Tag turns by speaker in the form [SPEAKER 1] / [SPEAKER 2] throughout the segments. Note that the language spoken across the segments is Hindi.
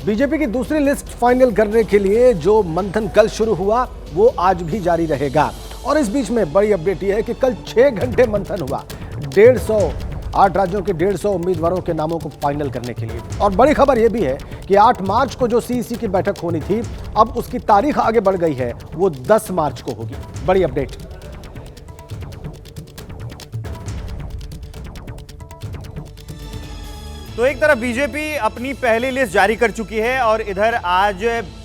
[SPEAKER 1] बीजेपी की दूसरी लिस्ट फाइनल करने के लिए जो मंथन कल शुरू हुआ वो आज भी जारी रहेगा। और इस बीच में बड़ी अपडेट यह है कि कल 6 घंटे मंथन हुआ 8 राज्यों के 150 उम्मीदवारों के नामों को फाइनल करने के लिए। और बड़ी खबर यह भी है कि 8 मार्च को जो सीईसी की बैठक होनी थी अब उसकी तारीख आगे बढ़ गई है, वो 10 मार्च को होगी। बड़ी अपडेट।
[SPEAKER 2] तो एक तरफ बीजेपी अपनी पहली लिस्ट जारी कर चुकी है और इधर आज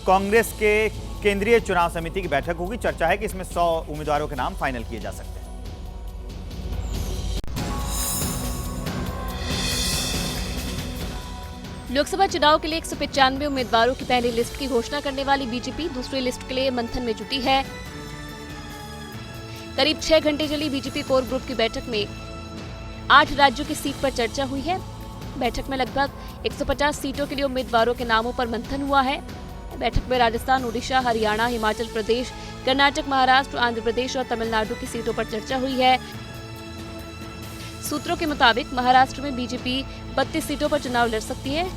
[SPEAKER 2] कांग्रेस के केंद्रीय चुनाव समिति की बैठक होगी। चर्चा है कि इसमें 100 उम्मीदवारों के नाम फाइनल किए जा सकते हैं।
[SPEAKER 3] लोकसभा चुनाव के लिए 195 उम्मीदवारों की पहली लिस्ट की घोषणा करने वाली बीजेपी दूसरी लिस्ट के लिए मंथन में जुटी है। करीब 6 घंटे चली बीजेपी कोर ग्रुप की बैठक में 8 राज्यों की सीट पर चर्चा हुई है। बैठक में लगभग 150 सीटों के लिए उम्मीदवारों के नामों पर मंथन हुआ है। बैठक में राजस्थान, उड़ीसा, हरियाणा, हिमाचल प्रदेश, कर्नाटक, महाराष्ट्र, आंध्र प्रदेश और तमिलनाडु की सीटों पर चर्चा हुई है। सूत्रों के मुताबिक महाराष्ट्र में बीजेपी 32 सीटों पर चुनाव लड़ सकती है।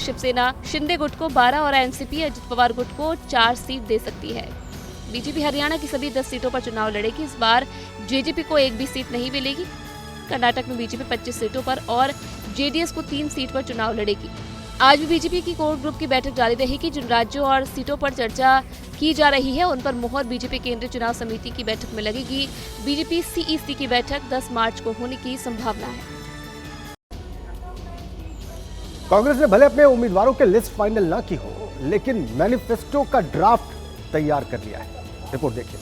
[SPEAKER 3] शिवसेना शिंदे गुट को 12 और एनसीपी अजित पवार गुट को 4 सीट दे सकती है। बीजेपी हरियाणा की सभी 10 सीटों पर चुनाव लड़ेगी। इस बार जेजेपी को एक भी सीट नहीं मिलेगी। कर्नाटक में बीजेपी 25 सीटों पर और जेडीएस को 3 सीट पर चुनाव लड़ेगी। आज भी बीजेपी की कोर ग्रुप की बैठक जारी रहेगी। जिन राज्यों और सीटों पर चर्चा की जा रही है उन पर मुहर बीजेपी केंद्रीय चुनाव समिति की बैठक में लगेगी। बीजेपी सीईसी की बैठक 10 मार्च को होने की संभावना है।
[SPEAKER 1] कांग्रेस ने भले अपने उम्मीदवारों के लिस्ट फाइनल न की हो, लेकिन मैनिफेस्टो का ड्राफ्ट तैयार कर लिया है। रिपोर्ट देखिए।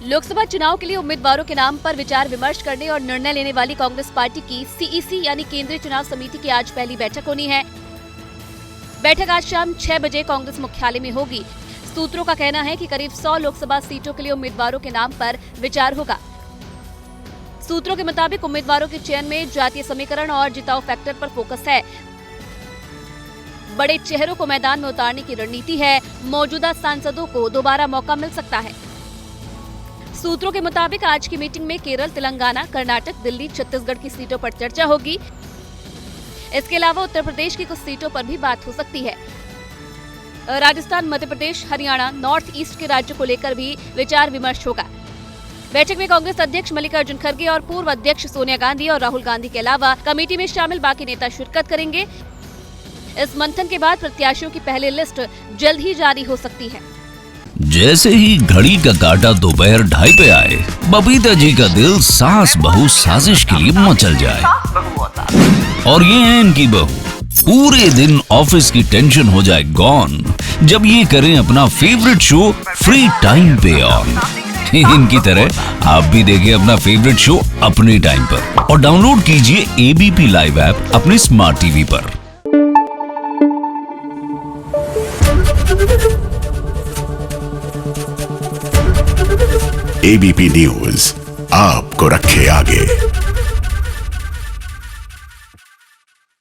[SPEAKER 3] लोकसभा चुनाव के लिए उम्मीदवारों के नाम पर विचार विमर्श करने और निर्णय लेने वाली कांग्रेस पार्टी की सीईसी यानी केंद्रीय चुनाव समिति की आज पहली बैठक होनी है। बैठक आज शाम 6 बजे कांग्रेस मुख्यालय में होगी। सूत्रों का कहना है कि करीब 100 लोकसभा सीटों के लिए उम्मीदवारों के नाम पर विचार होगा। सूत्रों के मुताबिक उम्मीदवारों के चयन में जातीय समीकरण और जिताऊ फैक्टर पर फोकस है। बड़े चेहरों को मैदान में उतारने की रणनीति है। मौजूदा सांसदों को दोबारा मौका मिल सकता है। सूत्रों के मुताबिक आज की मीटिंग में केरल, तेलंगाना, कर्नाटक, दिल्ली, छत्तीसगढ़ की सीटों पर चर्चा होगी। इसके अलावा उत्तर प्रदेश की कुछ सीटों पर भी बात हो सकती है। राजस्थान, मध्य प्रदेश, हरियाणा, नॉर्थ ईस्ट के राज्यों को लेकर भी विचार विमर्श होगा। बैठक में कांग्रेस अध्यक्ष मल्लिकार्जुन खड़गे और पूर्व अध्यक्ष सोनिया गांधी और राहुल गांधी के अलावा कमेटी में शामिल बाकी नेता शिरकत करेंगे। इस मंथन के बाद प्रत्याशियों की पहली लिस्ट जल्द ही जारी हो सकती है।
[SPEAKER 4] जैसे ही घड़ी का काटा दोपहर 2:30 पे आए, बबीता जी का दिल सास बहू साजिश के लिए मचल जाए। और ये है इनकी बहू, पूरे दिन ऑफिस की टेंशन हो जाए गॉन जब ये करें अपना फेवरेट शो फ्री टाइम पे ऑन। इनकी तरह आप भी देखिए अपना फेवरेट शो अपने टाइम पर और डाउनलोड कीजिए एबीपी लाइव ऐप अपने स्मार्ट टीवी पर।
[SPEAKER 5] एबीपी न्यूज आपको रखे आगे।